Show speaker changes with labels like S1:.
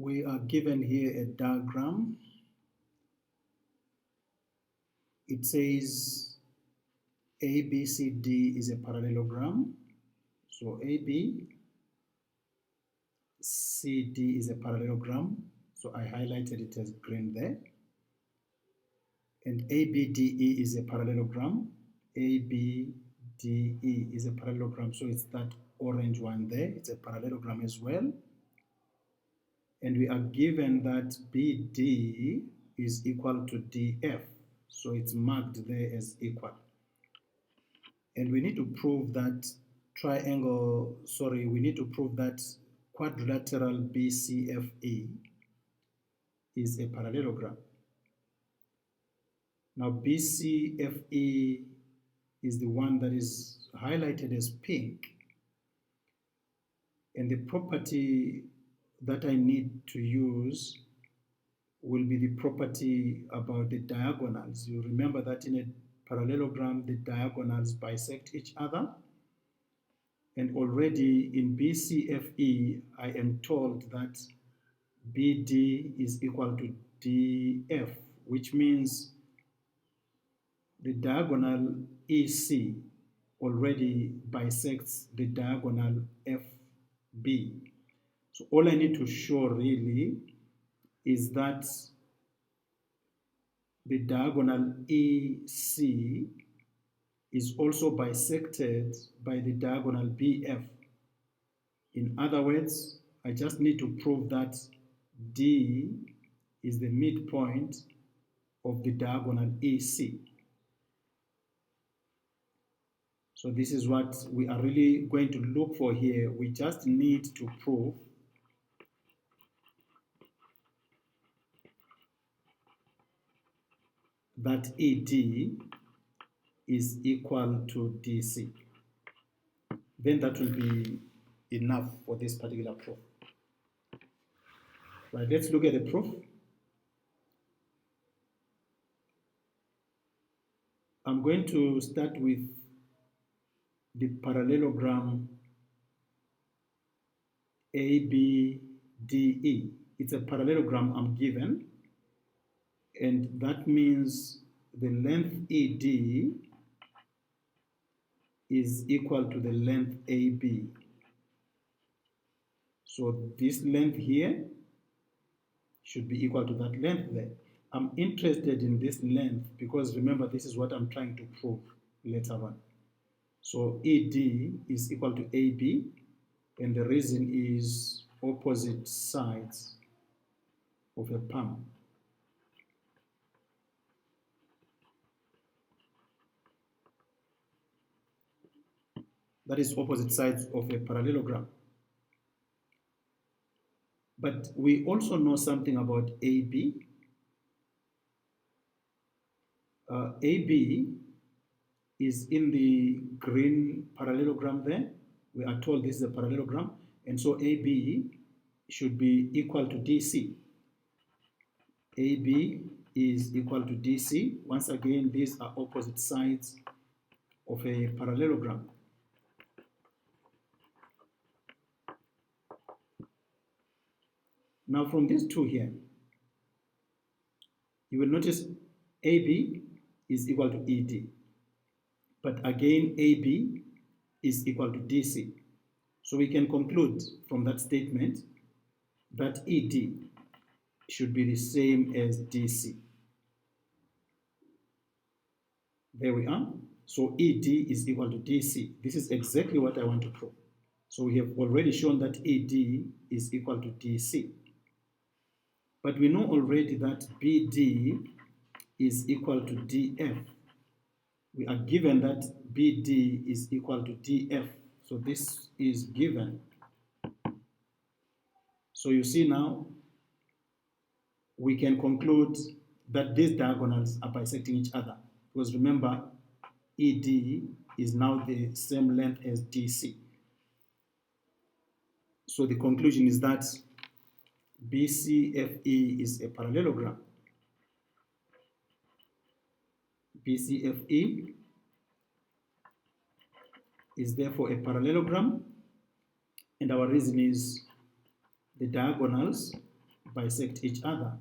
S1: we are given here a diagram. It says ABCD is a parallelogram. So ABCD is a parallelogram. So I highlighted it as green there. And ABDE is a parallelogram. ABDE is a parallelogram. So it's that orange one there. It's a parallelogram as well. And we are given that BD is equal to DF. So it's marked there as equal. And we need to prove that we need to prove that quadrilateral BCFE is a parallelogram. Now BCFE is the one that is highlighted as pink. And the property that I need to use will be the property about the diagonals. You remember that in a parallelogram, the diagonals bisect each other. And already in BCFE, I am told that BD is equal to DF, which means the diagonal EC already bisects the diagonal FB. So all I need to show really is that the diagonal EC is also bisected by the diagonal BF. In other words, I just need to prove that D is the midpoint of the diagonal EC. So this is what we are really going to look for here. We just need to prove that ED is equal to DC. Then that will be enough for this particular proof. Right, let's look at the proof. I'm going to start with the parallelogram ABDE. It's a parallelogram I'm given, and that means the length ED is equal to the length AB. So this length here should be equal to that length there. I'm interested in this length because remember, this is what I'm trying to prove later on. So ED is equal to AB, and the reason is opposite sides of a palm. That is opposite sides of a parallelogram. But we also know something about AB. AB is in the green parallelogram there. We are told this is a parallelogram, and so AB should be equal to DC. AB is equal to DC. Once again, these are opposite sides of a parallelogram. Now from these two here, you will notice AB is equal to ED. But again, AB is equal to DC. So we can conclude from that statement that ED should be the same as DC. There we are. So ED is equal to DC. This is exactly what I want to prove. So we have already shown that ED is equal to DC. But we know already that BD is equal to DF. We are given that BD is equal to DF. So this is given. So you see now, we can conclude that these diagonals are bisecting each other. Because remember, ED is now the same length as DC. So the conclusion is that BCFE is a parallelogram. BCFE is therefore a parallelogram, and our reason is the diagonals bisect each other.